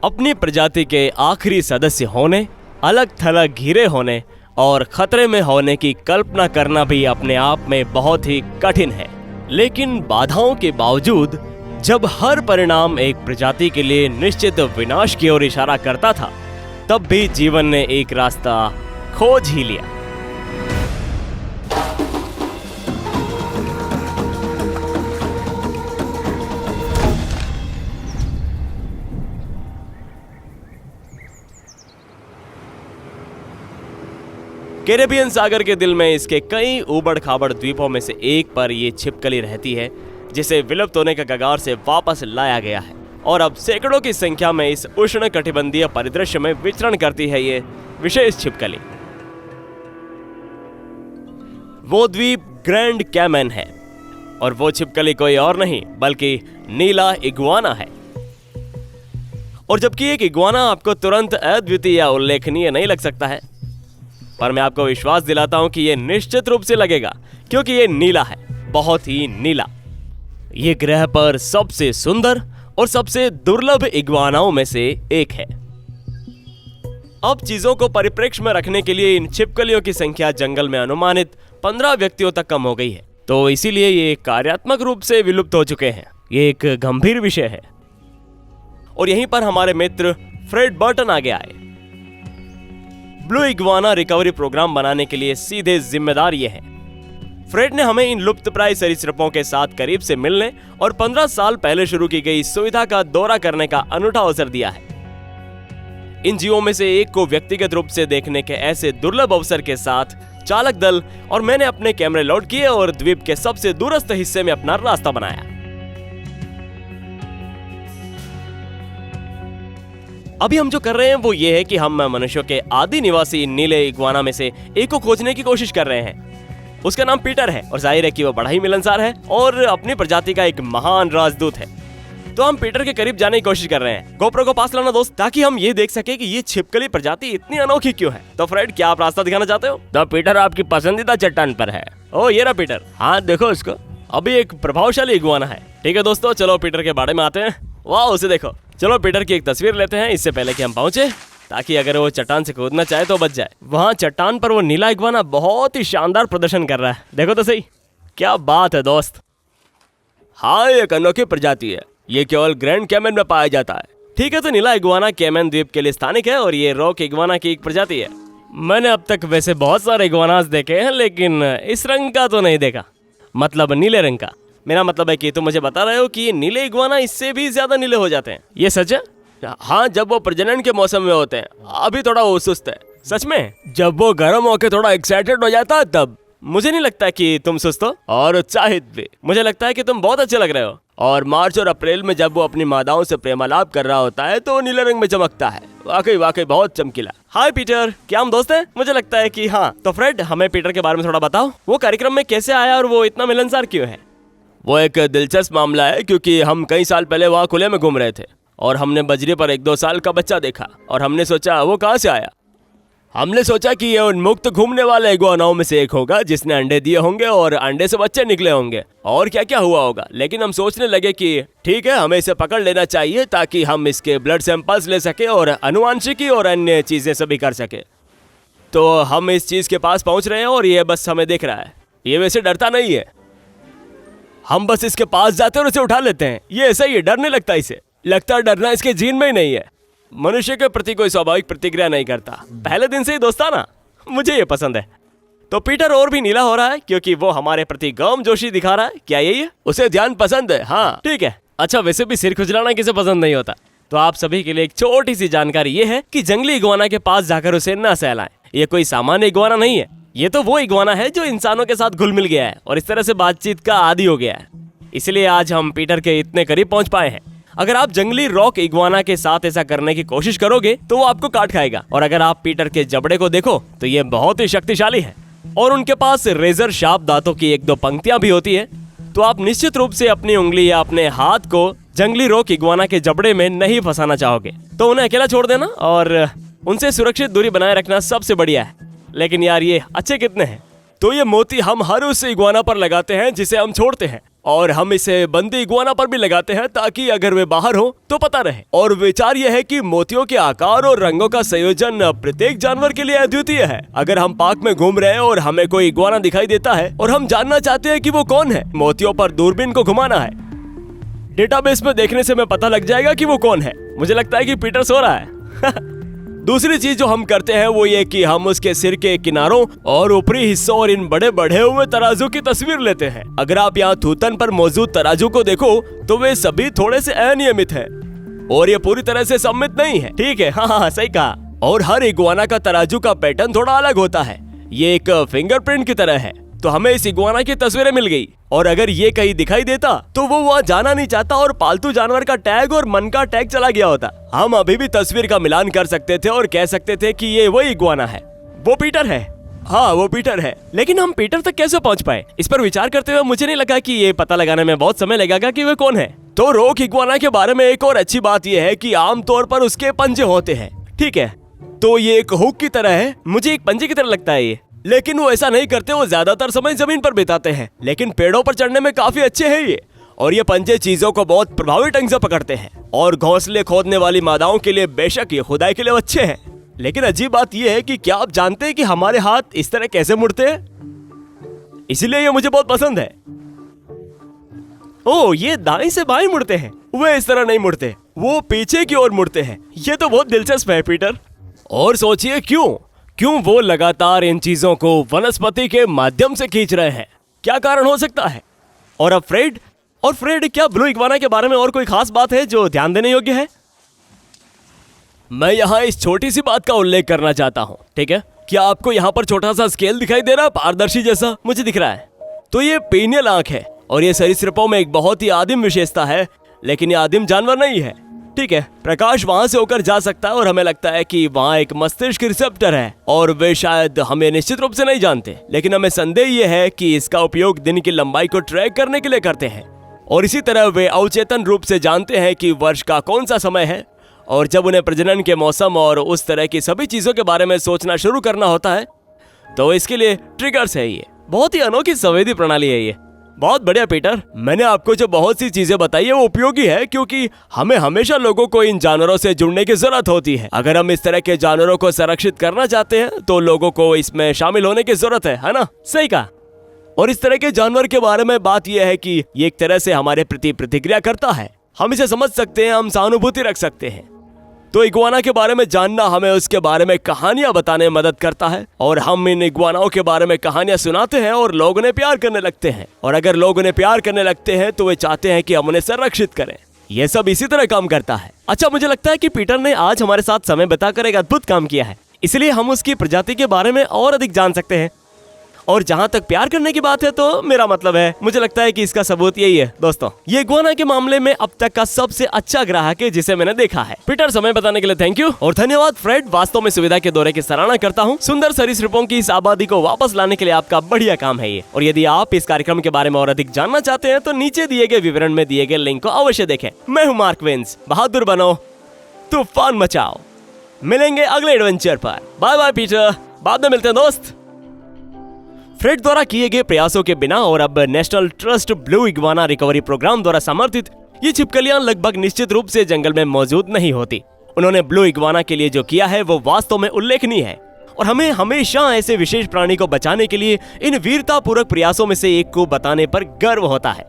अपनी प्रजाति के आखिरी सदस्य होने, अलग थलग घिरे होने और खतरे में होने की कल्पना करना भी अपने आप में बहुत ही कठिन है। लेकिन बाधाओं के बावजूद जब हर परिणाम एक प्रजाति के लिए निश्चित विनाश की ओर इशारा करता था, तब भी जीवन ने एक रास्ता खोज ही लिया। कैरेबियन सागर के दिल में इसके कई उबड़ खाबड़ द्वीपों में से एक पर ये छिपकली रहती है, जिसे विलुप्त होने के कगार से वापस लाया गया है और अब सैकड़ों की संख्या में इस उष्ण कटिबंधीय परिदृश्य में विचरण करती है ये विशेष छिपकली। वो द्वीप ग्रैंड कैमन है और वो छिपकली कोई और नहीं बल्कि नीला इगुआना है। और जबकि एक इगुआना आपको तुरंत अद्वितीय या उल्लेखनीय नहीं लग सकता है, पर मैं आपको विश्वास दिलाता हूं कि यह निश्चित रूप से लगेगा, क्योंकि यह नीला है, बहुत ही नीला। यह ग्रह पर सबसे सुंदर और सबसे दुर्लभ इग्वानाओं में से एक है। अब चीजों को परिप्रेक्ष्य में रखने के लिए इन छिपकलियों की संख्या जंगल में अनुमानित 15 व्यक्तियों तक कम हो गई है, तो इसीलिए ये कार्यात्मक रूप से विलुप्त हो चुके हैं। ये एक गंभीर विषय है और यहीं पर हमारे मित्र फ्रेड बर्टन आगे आए। ब्लू इग्वाना रिकवरी प्रोग्राम बनाने के लिए सीधे जिम्मेदार ये है। फ्रेड ने हमें इन लुप्तप्राय सरीसृपों के साथ करीब से मिलने और 15 साल पहले शुरू की गई सुविधा का दौरा करने का अनूठा अवसर दिया है। इन जीवों में से एक को व्यक्तिगत रूप से देखने के ऐसे दुर्लभ अवसर के साथ चालक दल और मैंने अपने कैमरे लोड किए और द्वीप के सबसे दूरस्थ हिस्से में अपना रास्ता बनाया। अभी हम जो कर रहे हैं वो ये है कि हम मनुष्यों के आदि निवासी नीले इग्वाना में से एक को खोजने की कोशिश कर रहे हैं। उसका नाम पीटर है और जाहिर है कि वो बड़ा ही मिलनसार है और अपनी प्रजाति का एक महान राजदूत है। तो हम पीटर के करीब जाने की कोशिश कर रहे हैं। गोप्रो को पास लाना दोस्त, ताकि हम ये देख सके कि ये छिपकली प्रजाति इतनी अनोखी क्यों है। तो फ्रेड, क्या आप रास्ता दिखाना चाहते हो? तो पीटर आपकी पसंदीदा चट्टान पर है। ओ ये रहा पीटर। हाँ देखो उसको, अभी एक प्रभावशाली इग्वाना है। ठीक है दोस्तों, चलो पीटर के बारे में आते हैं। वाह, उसे देखो। चलो पीटर की एक तस्वीर लेते हैं इससे पहले कि हम पहुंचे, ताकि अगर वो चट्टान से कूदना चाहे तो बच जाए। वहाँ चट्टान पर वो नीला इग्वाना बहुत ही शानदार प्रदर्शन कर रहा है। देखो तो सही, क्या बात है दोस्त। हाँ, एक अनोखी प्रजाति है। ये केवल ग्रैंड कैमन में पाया जाता है। ठीक है, तो नीला इग्वाना कैमन द्वीप के लिए स्थानिक है और ये रॉक इग्वाना की एक प्रजाति है। मैंने अब तक वैसे बहुत सारे इग्वानास देखे हैं, लेकिन इस रंग का तो नहीं देखा, मतलब नीले रंग का। मेरा मतलब है कि तुम मुझे बता रहे हो कि ये नीले इग्वाना इससे भी ज्यादा नीले हो जाते हैं। ये सच है? हाँ, जब वो प्रजनन के मौसम में होते हैं। अभी थोड़ा वो सुस्त है। सच में? जब वो गर्म होकर थोड़ा एक्साइटेड हो जाता है तब। मुझे नहीं लगता कि तुम सुस्त हो और उत्साहित भी। मुझे लगता है कि तुम बहुत अच्छे लग रहे हो। और मार्च और अप्रैल में जब वो अपनी मादाओं से प्रेमालाप कर रहा होता है तो वो नीले रंग में चमकता है। वाकई वाकई बहुत चमकीला। हाय पीटर, क्या हम दोस्त हैं? मुझे लगता है कि हाँ। तो फ्रेड, हमें पीटर के बारे में थोड़ा बताओ। वो कार्यक्रम में कैसे आया और वो इतना मिलनसार क्यों है? वो एक दिलचस्प मामला है, क्योंकि हम कई साल पहले वहाँ खुले में घूम रहे थे और हमने बजरी पर 1-2 साल का बच्चा देखा और हमने सोचा वो कहाँ से आया। हमने सोचा कि ये उन्मुक्त घूमने वाले इग्वानाओं में से एक होगा जिसने अंडे दिए होंगे और अंडे से बच्चे निकले होंगे और क्या क्या हुआ होगा। लेकिन हम सोचने लगे कि ठीक है, हमें इसे पकड़ लेना चाहिए ताकि हम इसके ब्लड सैंपल्स ले सके और अनुवांशिकी और अन्य चीजें सभी कर सके। तो हम इस चीज के पास पहुंच रहे हैं और ये बस हमें देख रहा है। ये वैसे डरता नहीं है, हम बस इसके पास जाते हैं और इसे उठा लेते हैं। ये ऐसा ही है, डर नहीं लगता इसे। लगता है डरना इसके जीन में ही नहीं है। मनुष्य के प्रति कोई स्वाभाविक प्रतिक्रिया नहीं करता, पहले दिन से ही दोस्ताना। मुझे ये पसंद है। तो पीटर और भी नीला हो रहा है क्योंकि वो हमारे प्रति गर्मजोशी दिखा रहा है। क्या यही है? उसे ध्यान पसंद है। हाँ ठीक है। अच्छा, वैसे भी सिर खुजलाना किसे पसंद नहीं होता। तो आप सभी के लिए एक छोटी सी जानकारी ये है कि जंगली इग्वाना के पास जाकर उसे न सहलाएं। ये कोई सामान्य इग्वाना नहीं है। ये तो वो इग्वाना है जो इंसानों के साथ घुल मिल गया है और इस तरह से बातचीत का आदी हो गया है। इसलिए आज हम पीटर के इतने करीब पहुंच पाए हैं। अगर आप जंगली रॉक इग्वाना के साथ ऐसा करने की कोशिश करोगे तो वो आपको काट खाएगा। और अगर आप पीटर के जबड़े को देखो तो ये बहुत ही शक्तिशाली है और उनके पास रेजर शार्प दांतों की 1-2 पंक्तियां भी होती है। तो आप निश्चित रूप से अपनी उंगली या अपने हाथ को जंगली रॉक इग्वाना के जबड़े में नहीं फंसाना चाहोगे। तो उन्हें अकेला छोड़ देना और उनसे सुरक्षित दूरी बनाए रखना सबसे बढ़िया है। लेकिन यार, ये अच्छे कितने हैं। तो ये मोती हम हर उस इग्वाना पर लगाते हैं जिसे हम छोड़ते हैं, और हम इसे बंदी इग्वाना पर भी लगाते हैं ताकि अगर वे बाहर हो तो पता रहे। और विचार यह है कि मोतियों के आकार और रंगों का संयोजन प्रत्येक जानवर के लिए अद्वितीय है। अगर हम पार्क में घूम रहे हैं और हमें कोई इग्वाना दिखाई देता है और हम जानना चाहते हैं कि वो कौन है, मोतियों पर दूरबीन को घुमाना है। डेटाबेस में देखने से हमें पता लग जाएगा कि वो कौन है। मुझे लगता है कि पीटर सो रहा है। दूसरी चीज जो हम करते हैं वो ये कि हम उसके सिर के किनारों और ऊपरी हिस्सों और इन बड़े बढ़े हुए तराजू की तस्वीर लेते हैं। अगर आप यहाँ थूथन पर मौजूद तराजू को देखो तो वे सभी थोड़े से अनियमित हैं और ये पूरी तरह से सम्मित नहीं है। ठीक है, हाँ सही कहा। और हर इग्वाना का तराजू का पैटर्न थोड़ा अलग होता है। ये एक फिंगरप्रिंट की तरह है। तो हमें इस इग्वाना की तस्वीरें मिल गई, और अगर ये कहीं दिखाई देता तो वो वहाँ जाना नहीं चाहता और पालतू जानवर का टैग और मन का टैग चला गया होता। हम अभी भी तस्वीर का मिलान कर सकते थे और कह सकते थे कि ये वही इग्वाना है, वो पीटर है। हाँ, वो पीटर है। लेकिन हम पीटर तक कैसे पहुँच पाए, इस पर विचार करते हुए मुझे नहीं लगा कि ये पता लगाने में बहुत समय लगेगा कि वे कौन है। तो रॉक इग्वाना के बारे में एक और अच्छी बात यह है कि आमतौर पर उसके पंजे होते हैं। ठीक है, तो ये एक हुक की तरह है, मुझे एक पंजे की तरह लगता है ये। लेकिन वो ऐसा नहीं करते, वो ज्यादातर समय जमीन पर बिताते हैं, लेकिन पेड़ों पर चढ़ने में काफी अच्छे हैं ये। और ये पंजे चीजों को बहुत प्रभावी ढंग से पकड़ते हैं, और घोंसले खोदने वाली मादाओं के लिए बेशक ये खुदाई के लिए अच्छे हैं। लेकिन अजीब बात ये है कि क्या आप जानते हैं कि हमारे हाथ इस तरह कैसे मुड़ते हैं? इसलिए ये मुझे बहुत पसंद है। ओह, ये दाएं से बाएं मुड़ते हैं, वे इस तरह नहीं मुड़ते, वो पीछे की ओर मुड़ते हैं। ये तो बहुत दिलचस्प है पीटर। और सोचिए क्यों वो लगातार इन चीजों को वनस्पति के माध्यम से खींच रहे हैं। क्या कारण हो सकता है? और अब फ्रेड, क्या ब्लू इग्वाना के बारे में और कोई खास बात है जो ध्यान देने योग्य है? मैं यहाँ इस छोटी सी बात का उल्लेख करना चाहता हूँ। ठीक है, क्या आपको यहाँ पर छोटा सा स्केल दिखाई दे रहा है, पारदर्शी जैसा? मुझे दिख रहा है। तो ये पीनियल आंख है, और ये सरीसृपों में एक बहुत ही आदिम विशेषता है, लेकिन ये आदिम जानवर नहीं है। ठीक है, प्रकाश वहां से होकर जा सकता है, और हमें लगता है कि वहां एक मस्तिष्क रिसेप्टर है, और वे शायद हमें निश्चित रूप से नहीं जानते, लेकिन हमें संदेह यह है कि इसका उपयोग दिन की लंबाई को ट्रैक करने के लिए करते हैं। और इसी तरह वे अवचेतन रूप से जानते हैं कि वर्ष का कौन सा समय है, और जब उन्हें प्रजनन के मौसम और उस तरह की सभी चीजों के बारे में सोचना शुरू करना होता है तो इसके लिए ट्रिगर्स है। ये बहुत ही अनोखी संवेदी प्रणाली है। ये बहुत बढ़िया पीटर, मैंने आपको जो बहुत सी चीजें बताई है वो उपयोगी है, क्योंकि हमें हमेशा लोगों को इन जानवरों से जुड़ने की जरूरत होती है। अगर हम इस तरह के जानवरों को संरक्षित करना चाहते हैं तो लोगों को इसमें शामिल होने की जरूरत है ना? सही कहा। और इस तरह के जानवर के बारे में बात यह है कि ये एक तरह से हमारे प्रति प्रतिक्रिया करता है। हम इसे समझ सकते हैं, हम सहानुभूति रख सकते हैं। तो इग्वाना के बारे में जानना हमें उसके बारे में कहानियां बताने में मदद करता है, और हम इन इग्वानाओं के बारे में कहानियां सुनाते हैं और लोग उन्हें प्यार करने लगते हैं। और अगर लोग उन्हें प्यार करने लगते हैं तो वे चाहते हैं कि हम उन्हें संरक्षित करें। यह सब इसी तरह काम करता है। अच्छा, मुझे लगता है कि पीटर ने आज हमारे साथ समय बिताकर एक अद्भुत काम किया है, इसलिए हम उसकी प्रजाति के बारे में और अधिक जान सकते हैं। और जहाँ तक प्यार करने की बात है तो मेरा मतलब है, मुझे लगता है कि इसका सबूत यही है। दोस्तों, ये इग्वाना के मामले में अब तक का सबसे अच्छा ग्राहक है जिसे मैंने देखा है। पीटर, समय बताने के लिए थैंक यू, और धन्यवाद फ्रेड। वास्तव में सुविधा के दौरे की सराहना करता हूँ। सुंदर सरीसृपों की इस आबादी को वापस लाने के लिए आपका बढ़िया काम है ये। और यदि आप इस कार्यक्रम के बारे में और अधिक जानना चाहते हैं तो नीचे दिए गए विवरण में दिए गए लिंक को अवश्य देखें। मैं हूँ मार्क विंस। बहादुर बनो, तूफान मचाओ। मिलेंगे अगले एडवेंचर पर। बाय बाय पीटर, बाद में मिलते हैं दोस्त। फ्रेड द्वारा किए गए प्रयासों के बिना और अब national trust blue iguana recovery programme द्वारा समर्थित ये छिपकलियां लगभग निश्चित रूप से जंगल में मौजूद नहीं होती। उन्होंने ब्लू इग्वाना के लिए जो किया है वो वास्तव में उल्लेखनीय है, और हमें हमेशा ऐसे विशेष प्राणी को बचाने के लिए इन वीरतापूर्वक प्रयासों में से एक को बताने पर गर्व होता है।